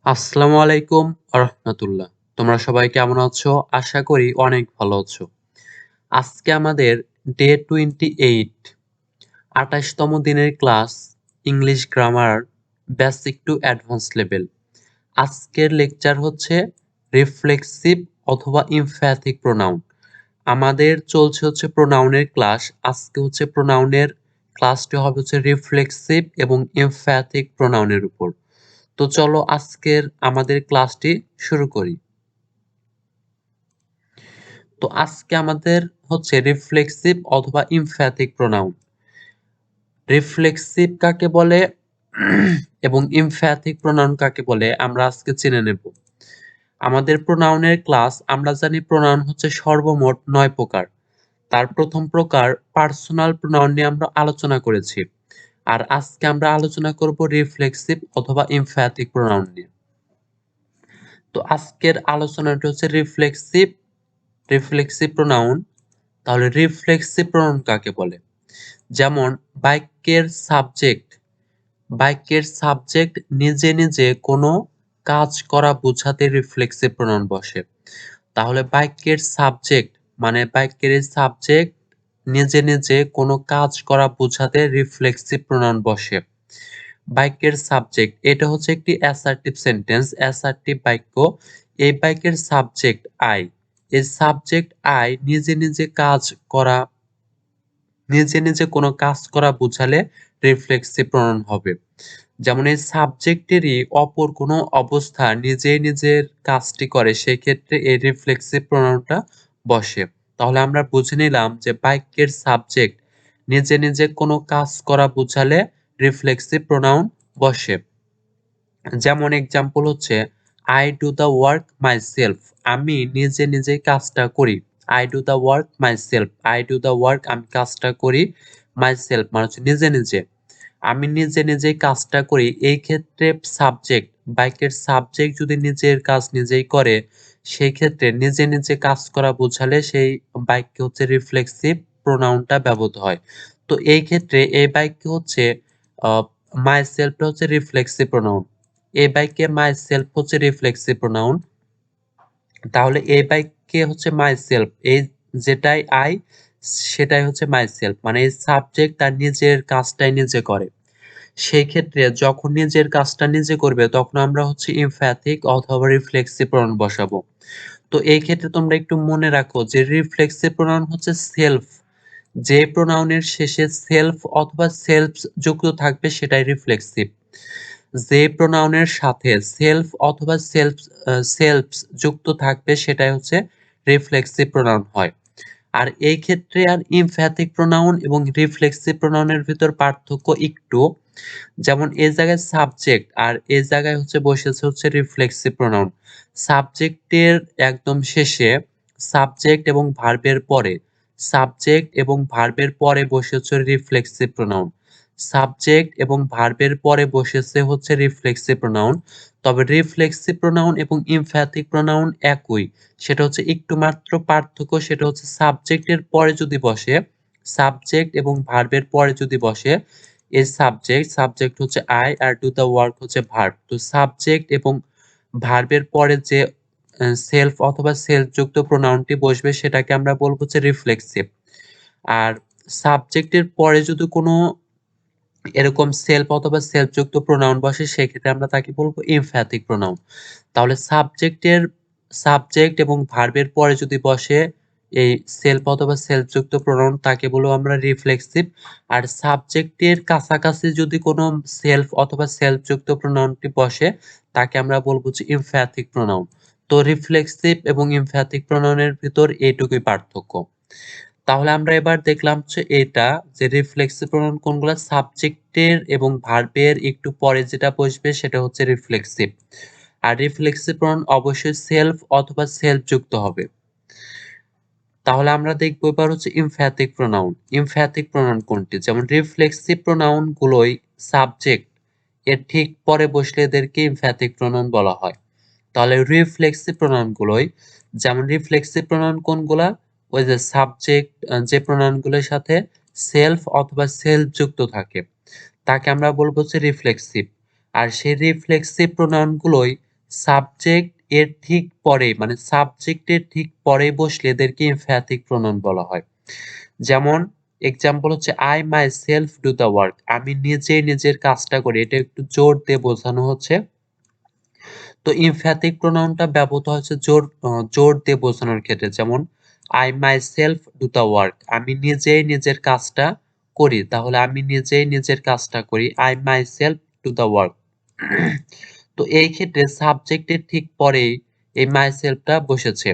আসসালামু আলাইকুম রাহমাতুল্লাহ। তোমরা সবাই কেমন আছো? আশা করি অনেক ভালো আছো। আজকে আমাদের ডে 28 ২৮তম দিনের class English grammar basic to advance level. আজকের লেকচার হচ্ছে রিফ্লেক্সিভ অথবা এমফ্যাথিক প্রোনাউন। আমাদের চলছে হচ্ছে প্রোনাউনের ক্লাস। আজকে হচ্ছে প্রোনাউনের ক্লাসটি হবে হচ্ছে রিফ্লেক্সিভ এবং এমফ্যাথিক প্রোনাউনের উপর। তো চলো আজকের আমাদের ক্লাসটি শুরু করি। তো আজকে আমাদের হচ্ছে রিফ্লেক্সিভ অথবা এমফ্যাথিক প্রোনাউন। রিফ্লেক্সিভ কাকে বলে এবং এমফ্যাথিক প্রোনাউন কাকে বলে আমরা আজকে জেনে নেব। আমাদের প্রোনাউনের ক্লাস আমরা জানি প্রোনাউন হচ্ছে সর্বমোট ৯ প্রকার। তার প্রথম প্রকার পার্সোনাল প্রোনাউন নিয়ে আমরা আলোচনা করেছি। আর আজকে আমরা আলোচনা করব রিফ্লেক্সিভ অথবা এমফ্যাথিক প্রোনাউন নিয়ে। তো আজকের আলোচনাটা হচ্ছে রিফ্লেক্সিভ প্রোনাউন। তাহলে রিফ্লেক্সিভ প্রোনাউন কাকে বলে? যেমন বাক্যের সাবজেক্ট নিজে নিজে কোনো কাজ করা বোঝাতে রিফ্লেক্সিভ প্রোনাউন বসে। তাহলে বাক্যের এই সাবজেক্ট নিজে নিজে কোনো কাজ করা বোঝাতে রিফ্লেক্সিভ প্রোনাউন বসে। বাক্যের সাবজেক্ট এটা হচ্ছে একটি অ্যাসার্টিভ সেন্টেন্স, অ্যাসার্টিভ বাক্য। এই বাক্যের সাবজেক্ট আই। এই সাবজেক্ট আই নিজে নিজে কোনো কাজ করা বোঝালে রিফ্লেক্সিভ প্রোনাউন হবে। যেমন এই সাবজেক্টেরই অপর কোনো অবস্থা নিজেই নিজের কাজটি করে, সেই ক্ষেত্রে এই রিফ্লেক্সিভ প্রোনাউনটা বসে। তাহলে আমরা বুঝে নিলাম যে বাক্যের সাবজেক্ট নিজে নিজে কোনো কাজ করা বোঝালে রিফ্লেক্সিভ প্রোনাউন বসে। যেমন এক্সাম্পল হচ্ছে I do the work myself. আমি নিজে নিজেই কাজটা করি। I do the work myself. I do the work আমি কাজটা করি। মাইসেলফ মানে হচ্ছে নিজে নিজে। আমি নিজে নিজেই কাজটা করি। এই ক্ষেত্রে সাবজেক্ট, বাক্যের সাবজেক্ট যদি নিজের কাজ নিজেই করে, সেই ক্ষেত্রে নিজে নিজে কাজ করা বোঝালে সেই বাক্যে হচ্ছে রিফ্লেক্সিভ প্রোনাউনটা ব্যবহৃত হয়। তো এই ক্ষেত্রে এই বাক্যে হচ্ছে মাইসেলফটা হচ্ছে রিফ্লেক্সিভ প্রোনাউন। এই বাক্যে মাইসেলফ হচ্ছে রিফ্লেক্সিভ প্রোনাউন। তাহলে এই বাক্যে হচ্ছে মাইসেলফ, এই যেটাই আই সেটাই হচ্ছে মাইসেলফ, মানে এই সাবজেক্ট তার নিজের কাজটাই নিজে করে। সেই ক্ষেত্রে যখন নিজের কাজটা নিজে করবে তখন আমরা হচ্ছে এমফ্যাথিক অথবা রিফ্লেক্সিভ প্রোনাউন বসাবো। তো এই ক্ষেত্রে তোমরা একটু মনে রাখো যে রিফ্লেক্সিভ প্রোনাউন হচ্ছে সেলফ। যে প্রোনাউনের শেষে সেলফ অথবা সেলফ যুক্ত থাকবে সেটাই রিফ্লেক্সিভ। যে প্রোনাউনের সাথে সেলফ অথবা সেলফস যুক্ত থাকবে সেটাই হচ্ছে রিফ্লেক্সিভ প্রোনাউন হয়। আর এই ক্ষেত্রে আর এমফ্যাথিক প্রোনাউন এবং রিফ্লেক্সিভ প্রোনাউনের ভিতর পার্থক্য একটু। যেমন এই জায়গায় সাবজেক্ট আর এই জায়গায় হচ্ছে বসেছে হচ্ছে রিফ্লেক্সিভ প্রোনাউন। সাবজেক্টের একদম শেষে সাবজেক্ট এবং ভার্বের পরে বসে হচ্ছে রিফ্লেক্সিভ প্রোনাউন। সাবজেক্ট এবং ভার্বের পরে বসেছে হচ্ছে রিফ্লেক্সিভ প্রোনাউন। তবে রিফ্লেক্সিভ প্রোনাউন এবং এমফ্যাথিক প্রোনাউন একই। সেটা হচ্ছে একটু মাত্র পার্থক্য, সেটা হচ্ছে সাবজেক্ট এবং ভার্বের পরে যদি বসে, এই সাবজেক্ট হচ্ছে আই আর ডু দ্য ওয়ার্ক হচ্ছে ভার্ব। তো সাবজেক্ট এবং ভার্বের পরে যে সেলফ অথবা সেলফ যুক্ত প্রোনাউনটি বসবে সেটাকে আমরা বলবো হচ্ছে রিফ্লেক্সিভ। আর সাবজেক্টের পরে যদি কোনো এরকম সেলফ অথবা সেলফ যুক্ত প্রোনাউন বসে সেক্ষেত্রে আমরা তাকে বলবো এমফ্যাথিক প্রোনাউন। তাহলে সাবজেক্ট এবং ভার্বের পরে যদি বসে এই সেলফ অথবা সেলফ যুক্ত প্রোনাউন তাকে বলবো আমরা রিফ্লেক্সিভ। আর সাবজেক্টের কাছাকাছি যদি কোনো সেলফ অথবা সেলফ যুক্ত প্রোনাউনটি বসে তাকে আমরা বলবো যে এমফ্যাথিক প্রোনাউন। তো রিফ্লেক্সিভ এবং এমফ্যাথিক প্রোনাউনের ভিতর এইটুকুই পার্থক্য। তাহলে আমরা এবার দেখলাম হচ্ছে এটা যে রিফ্লেক্সিভ প্রোনাউন কোনগুলা, সাবজেক্টের এবং ভার্বের একটু পরে যেটা বসবে সেটা হচ্ছে রিফ্লেক্সিভ। আর রিফ্লেক্সিভ প্রোনাউন অবশ্যই সেলফ অথবা সেলফ যুক্ত হবে। তাহলে আমরা দেখবো এবার হচ্ছে এমফ্যাথিক প্রোনাউন। এমফ্যাথিক প্রোনাউন কোনটি? যেমন রিফ্লেক্সিভ প্রোনাউন গুলোই সাবজেক্ট এর ঠিক পরে বসলে এদেরকে এমফ্যাথিক প্রোনাউন বলা হয়। তাহলে রিফ্লেক্সিভ প্রোনাউন কোনগুলা? ওই যে সাবজেক্ট যে প্রোনাউনগুলোর সাথে সেলফ অথবা সেলফ যুক্ত থাকে তাকে আমরা বলবো হচ্ছে রিফ্লেক্সিভ। আর সেই রিফ্লেক্সিভ প্রোনাউনগুলোই সাবজেক্ট এর ঠিক পরে মানে সাবজেক্টের ঠিক পরে বসলে এদেরকে এমফ্যাথিক প্রোনাউন বলা হয়। যেমন এক্সাম্পল হচ্ছে I my self do the work. আমি নিজেই নিজের কাজটা করি। এটা একটু জোর দিয়ে বোঝানো হচ্ছে। তো এমফ্যাথিক প্রোনাউনটা ব্যবহৃত হচ্ছে জোর দিয়ে বোঝানোর ক্ষেত্রে। যেমন I my self do the work. আমি নিজেই নিজের কাজটা করি। তাহলে আমি নিজেই নিজের কাজটা করি। I my self do the work. তো এই ক্ষেত্রে সাবজেক্টের ঠিক পরেই এই মাই সেলফটা বসেছে।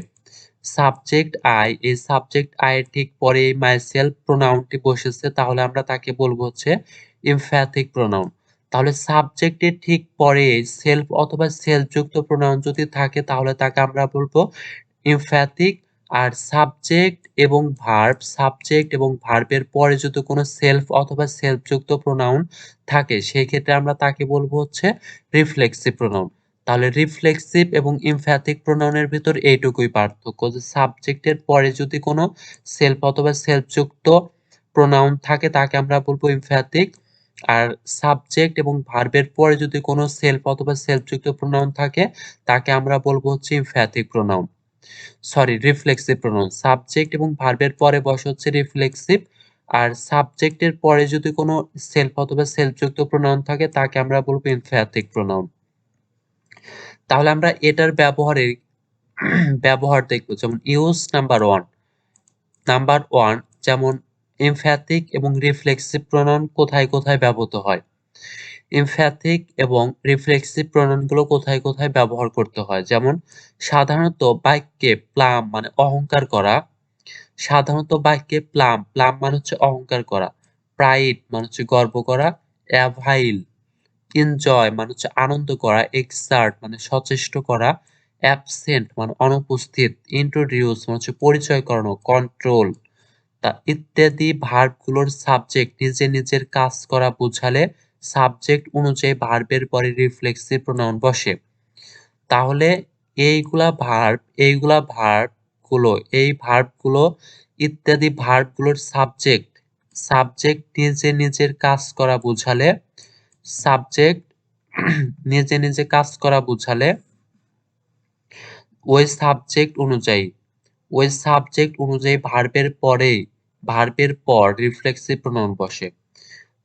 সাবজেক্ট আই, এই সাবজেক্ট আই এর ঠিক পরে এই মাই সেলফ প্রোনাউনটি বসেছে, তাহলে আমরা তাকে বলবো হচ্ছে এমফ্যাথিক প্রোনাউন। তাহলে সাবজেক্টের ঠিক পরে সেলফ অথবা সেলফ যুক্ত প্রোনাউন যদি থাকে তাহলে তাকে আমরা বলবো এমফ্যাথিক। আর সাবজেক্ট এবং ভার্বের পরে যদি কোনো সেলফ অথবা সেলফ যুক্ত প্রোনাউন থাকে সেই ক্ষেত্রে আমরা তাকে বলবো হচ্ছে রিফ্লেক্সিভ প্রোনাউন। তাহলে রিফ্লেক্সিভ এবং এমফ্যাথিক প্রোনাউনের ভিতর এইটুকুই পার্থক্য যে সাবজেক্টের পরে যদি কোনো সেলফ অথবা সেলফ যুক্ত প্রোনাউন থাকে তাকে আমরা বলবো এমফ্যাথিক। আর সাবজেক্ট এবং ভার্বের পরে যদি কোনো সেলফ অথবা সেলফ যুক্ত প্রোনাউন থাকে তাকে আমরা বলবো হচ্ছে emphatic pronoun. Sorry, reflexive pronoun. Subject এবং ভার্বের পরে বসে হচ্ছে রিফ্লেক্সিভ। আর সাবজেক্টের পরে যদি কোনো সেলফ অথবা সেলফ যুক্ত প্রোনাউন থাকে তাকে আমরা বলবো এমফ্যাথিক প্রোনাউন। তাহলে আমরা এটার ব্যবহার দেখব। যেমন ইউজ নাম্বার ওয়ান, যেমন এমফ্যাথিক এবং রিফ্লেক্সিভ প্রোনাউন কোথায় কোথায় ব্যবহৃত হয়। এমফ্যাথিক এবং রিফ্লেক্সিভ প্রোনাউনগুলো কোথায় কোথায় ব্যবহার করতে হয়। যেমন সাধারণত বাক্যে প্লাম মানে অহংকার করা। সাধারণত বাক্যে প্লাম মানে হচ্ছে অহংকার করা। প্রাইড মানে হচ্ছে গর্ব করা। অ্যাভাইল এনজয় মানে হচ্ছে আনন্দ করা। এক্সার্ট মানে সচেষ্ট করা। অ্যাবসেন্ট মানে অনুপস্থিত। ইন্ট্রোডিউস মানে হচ্ছে পরিচয় করানো। কন্ট্রোল ইত্যাদি ভার্বগুলোর সাবজেক্ট নিজে নিজের কাজ করা বোঝালে সাবজেক্ট অনুযায়ী ভার্বের পরে রিফ্লেক্সিভ প্রোনাউন বসে। তাহলে এইগুলা ভার্বগুলো এই ভার্বগুলো ইত্যাদি ভার্বগুলোর সাবজেক্ট নিজে নিজের কাজ করা বোঝালে সাবজেক্ট নিজে নিজে কাজ করা বোঝালে ওই সাবজেক্ট অনুযায়ী ভার্বের পর রিফ্লেক্সিভ প্রোনাউন বসে।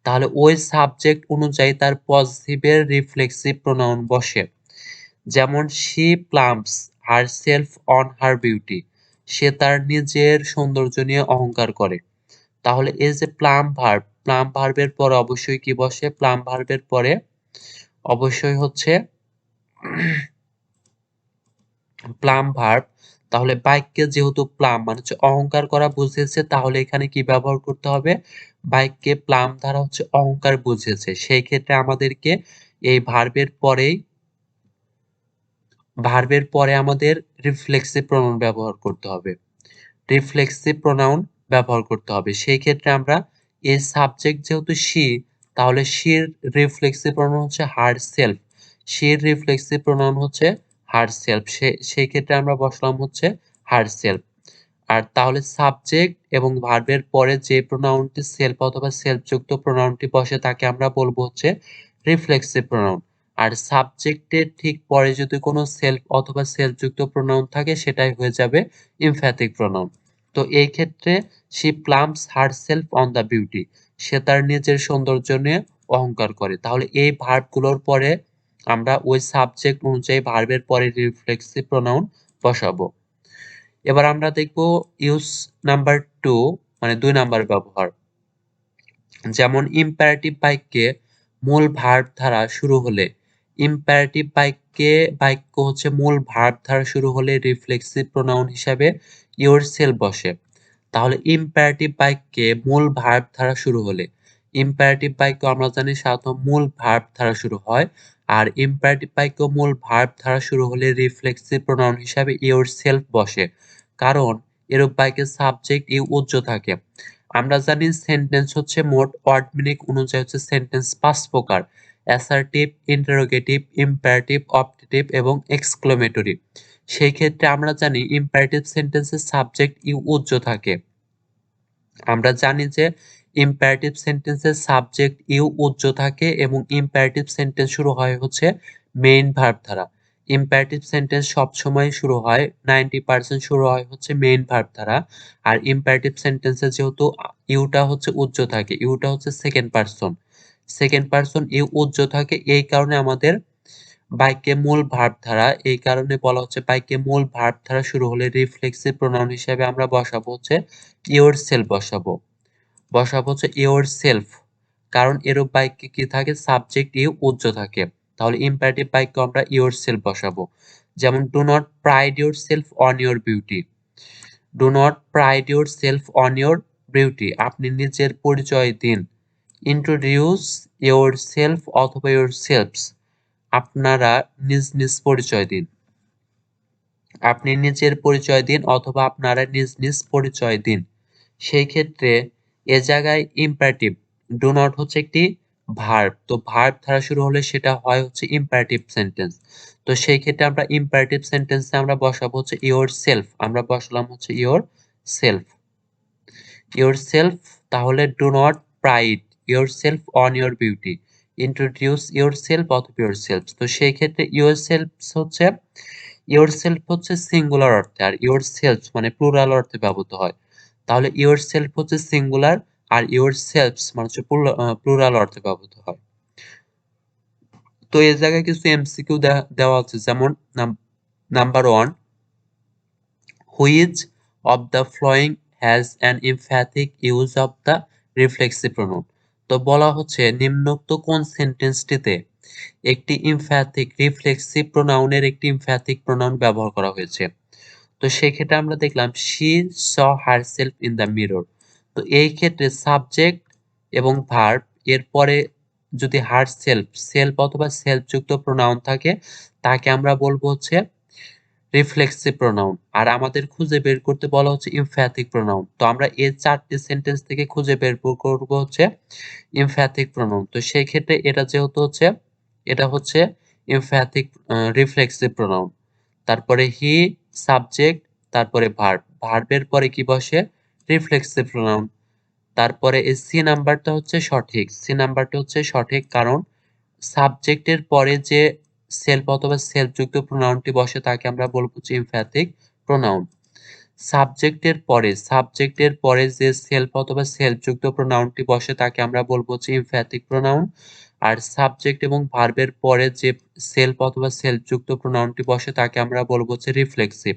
তাহলে ওই সাবজেক্ট অনুযায়ী তার পজিটিভের রিফ্লেক্সিভ প্রোনাউন বসে। যেমন she plumps herself on her beauty. সে তার নিজের সৌন্দর্য নিয়ে অহংকার করে। তাহলে এই যে প্লাম ভার্বের পরে অবশ্যই কি বসে? প্লাম ভার্বের পরে অবশ্যই হচ্ছে প্লাম ভার্ব। তাহলে বাক্যে যেহেতু প্লাম মানে হচ্ছে অহংকার করা বুঝিয়েছে তাহলে এখানে কি ব্যবহার করতে হবে? বাক্যে প্লাম দ্বারা হচ্ছে অহংকার বুঝিয়েছে। সেই ক্ষেত্রে আমাদেরকে এই ভার্বের পরে আমাদের রিফ্লেক্সিভ প্রোনাউন ব্যবহার করতে হবে। সেই ক্ষেত্রে আমরা এই সাবজেক্ট যেহেতু শি, তাহলে শির রিফ্লেক্সিভ প্রোনাউন হচ্ছে হারসেলফ। শির রিফ্লেক্সিভ প্রোনাউন হচ্ছে হারসেলফ। সেই ক্ষেত্রে আমরা বসলাম হচ্ছে হারসেলফ। আর তাহলে সাবজেক্ট এবং ভার্বের পরে যে প্রোনাউনটি সেলফ অথবা সেলফ যুক্ত প্রোনাউনটি বসে তাকে আমরা বলবো হচ্ছে রিফ্লেক্সিভ প্রোনাউন। আর সাবজেক্টের ঠিক পরে যদি কোনো সেলফ অথবা সেলফ যুক্ত প্রোনাউন থাকে সেটাই হয়ে যাবে এমফ্যাথিক প্রোনাউন। তো এই ক্ষেত্রে she plumps herself on the beauty. সে তার নিজের সৌন্দর্য নিয়ে অহংকার করে। তাহলে এই ভার্বগুলোর পরে আমরা ওই সাবজেক্ট অনুযায়ী ভার্বের পরে রিফ্লেক্সিভ প্রোনাউন বসাবো। এবার আমরা দেখব ইউজ নাম্বার 2 মানে 2 নাম্বার ব্যবহার। যেমন ইম্পারেটিভ বাক্যে মূল ভার্ব দ্বারা শুরু হলে বাক্য হচ্ছে মূল ভার্ব দ্বারা শুরু হলে রিফ্লেক্সিভ প্রোনাউন হিসাবে ইয়োরসেলফ বসে। তাহলে ইম্পারেটিভ বাক্যে মূল ভার্ব দ্বারা শুরু হলে ইম্পারেটিভ বাক্য আমরা জানি সাধারণত মূল ভার্ব দ্বারা শুরু হয়। আর ইম্পারেটিভ বাক্য মূল ভার্ব দ্বারা শুরু হলে রিফ্লেক্সিভ প্রোনাউন হিসাবে ইয়োরসেলফ বসে। কারণ এরূপ বাক্যে সাবজেক্ট ইউ উজ্জ্ব থাকে। আমরা জানি সেন্টেন্স হচ্ছে মোট ওয়ার্ড মিনিং অনুযায়ী হচ্ছে সেন্টেন্স 5 প্রকার: অ্যাসার্টিভ, ইন্টারোগেটিভ, ইম্পারেটিভ, অপটেটিভ এবং এক্সক্লেমেটরি। সেই ক্ষেত্রে আমরা জানি ইম্পারেটিভ সেন্টেন্সের সাবজেক্ট ইউ উজ্জ্ব থাকে। আমরা জানি যে ইম্পারেটিভ সেন্টেন্সের সাবজেক্ট ইউ উজ্জ্ব থাকে এবং ইম্পারেটিভ সেন্টেন্স শুরু হয় হচ্ছে মেইন ভার্ব দ্বারা। ইম্পারেটিভ সেন্টেন্স সবসময় শুরু হয় 90% শুরু হয় হচ্ছে মেইন ভার্ব দ্বারা। আর ইম্পারেটিভ সেন্টেন্সে যেহেতু ইউটা হচ্ছে উজ্জ থাকে, ইউটা হচ্ছে second person. Second person you উজ্জ থাকে, এই কারণে আমাদের বাক্যে মূল ভার্ব দ্বারা, এই কারণে বলা হচ্ছে বাক্যে মূল ভার্ব দ্বারা শুরু হলে রিফ্লেক্সিভ প্রোনাউন হিসেবে আমরা বসাবো হচ্ছে ইয়োরসেলফ বসাবো হচ্ছে ইয়োরসেলফ। কারণ এরূপ বাক্যে কি থাকে, সাবজেক্ট ইউ উজ্জ থাকে। তাহলে ইম্পারেটিভ বাক্য আমরা ইয়োরসেলফ বসাবো। যেমন do not pride yourself on your beauty. Do not pride yourself on your beauty, আপনি নিজের পরিচয় দিন। ইন্ট্রোডিউস ইয়োরসেলফ অথবা ইয়োরসেলফস, আপনারা নিজ নিজ পরিচয় দিন। আপনি নিজের পরিচয় দিন অথবা আপনারা নিজ নিজ পরিচয় দিন। সেই ক্ষেত্রে এ জায়গায় ইম্পারেটিভ, ডু নট হচ্ছে একটি ভার্ব, তো ভার্ব দ্বারা শুরু হলে সেটা হয় হচ্ছে ইম্পারেটিভ সেন্টেন্স। তো সেই ক্ষেত্রে আমরা ইম্পারেটিভ সেন্টেন্সে আমরা বসাবো হচ্ছে ইয়োর সেলফ, আমরা বসালাম হচ্ছে ইয়োর সেলফ। ইয়োর সেলফ, তাহলে do not pride your self on your beauty, introduce your self অথবা ইয়োর সেলফ। তো সেই ক্ষেত্রে ইয়োর সেলফ হচ্ছে, ইয়োরসেলফ হচ্ছে সিঙ্গুলার অর্থে আর ইয়োরসেলফস মানে প্লুরাল অর্থে ব্যবহৃত হয়। তাহলে ইয়োরসেলফ হচ্ছে সিঙ্গুলার আর ইয়োরসেলফস মানে হচ্ছে প্লুরাল অর্থে ব্যবহৃত হয়। তো এই জায়গায় কিছু এমসিকিউ দেওয়া আছে, যেমন number 1, which of the following has an emphatic use of the reflexive pronoun. তো বলা হচ্ছে নিম্নোক্ত কোন সেন্টেন্সটিতে একটি এমফ্যাথিক রিফ্লেক্সিভ প্রোনাউনের একটি এমফ্যাথিক প্রোনাউন ব্যবহার করা হয়েছে। তো সেক্ষেত্রে আমরা দেখলাম she saw herself in the mirror. তো এই ক্ষেত্রে সাবজেক্ট এবং ভার্ব এরপরে যদি হারসেলফ, সেলফ অথবা সেলফ যুক্ত প্রোনাউন থাকে, তাকে আমরা বলবো হচ্ছে রিফ্লেক্সিভ প্রোনাউন। আর আমাদের খুঁজে বের করতে বলা হচ্ছে এমফ্যাথিক প্রোনাউন। তো আমরা এই চারটি সেন্টেন্স থেকে খুঁজে বের করব হচ্ছে এমফ্যাথিক প্রোনাউন। তো সেই ক্ষেত্রে এটা যেহেতু হচ্ছে, এটা হচ্ছে এমফ্যাথিক রিফ্লেক্সিভ প্রোনাউন। তারপরে হি সাবজেক্ট, তারপরে ভার্ব, ভার্বের পরে কি বসে, রিফ্লেক্সিভ প্রোনাউন। তারপরে এই সি নাম্বারটা হচ্ছে সঠিক, সি নাম্বারটা হচ্ছে সঠিক, কারণ সাবজেক্টের পরে যে সেলফ অথবা সেলফ যুক্ত প্রোনাউনটি বসে তাকে আমরা বলবো যে এমফ্যাথিক প্রোনাউন। সাবজেক্টের পরে যে সেলফ অথবা সেলফ যুক্ত প্রোনাউনটি বসে তাকে আমরা বলবো যে এমফ্যাথিক প্রোনাউন। আর সাবজেক্ট এবং ভার্বের পরে যে সেলফ অথবা সেলফ যুক্ত প্রোনাউনটি বসে তাকে আমরা বলবো যে রিফ্লেক্সিভ।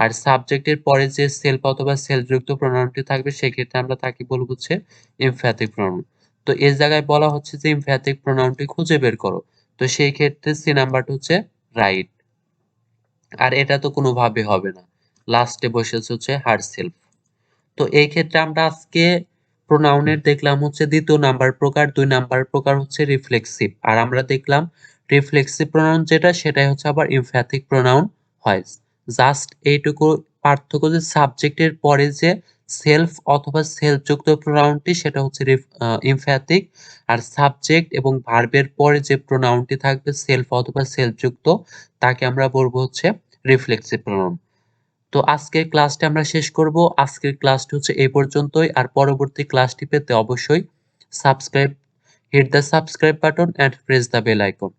আর সাবজেক্টের পরে যে সেলফ অথবা সেলফ যুক্ত প্রোনাউনটি থাকবে সেক্ষেত্রে আমরা তাকে বলবো হচ্ছে এমফ্যাথিক প্রোনাউন। তো এই জায়গায় বলা হচ্ছে যে এমফ্যাথিক প্রোনাউনটি খুঁজে বের করো। তো সেই ক্ষেত্রে সি নাম্বারটা হচ্ছে রাইট। আর এটা তো কোনোভাবে হবে না, লাস্টে বসেছে হচ্ছে হারসেলফ। তো এই ক্ষেত্রে আমরা আজকে প্রোনাউনের দেখলাম হচ্ছে দ্বিতীয় নাম্বার প্রকার, 2 নাম্বার প্রকার হচ্ছে রিফ্লেক্সিভ। আর আমরা দেখলাম রিফ্লেক্সিভ প্রোনাউন যেটা সেটাই হচ্ছে আবার এমফ্যাথিক প্রোনাউন হয়। জাস্ট এইটুকু পার্থক্য যে সাবজেক্টের পরে যে সেলফ অথবা সেলফ যুক্ত প্রোনাউনটি সেটা হচ্ছে এমফ্যাথিক, আর সাবজেক্ট এবং ভার্বের পরে যে প্রোনাউনটি থাকবে সেলফ অথবা সেলফ যুক্ত তাকে আমরা বলবো হচ্ছে রিফ্লেক্সিভ প্রোনাউন। তো আজকের ক্লাসটা আমরা শেষ করব। আজকের ক্লাসটি হচ্ছে এই পর্যন্তই। আর পরবর্তী ক্লাসটি পেতে অবশ্যই subscribe, hit the subscribe button and press the bell icon.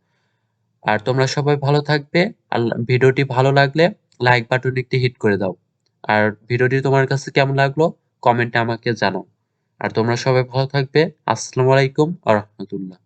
আর তোমরা সবাই ভালো থাকবে। আর ভিডিওটি ভালো লাগলে লাইক বাটন একটি হিট করে দাও। আর ভিডিওটি তোমার কাছে কেমন লাগলো কমেন্টে আমাকে জানাও। আর তোমরা সবাই ভালো থাকবে। আসসালামু আলাইকুম ওয়া রাহমাতুল্লাহ।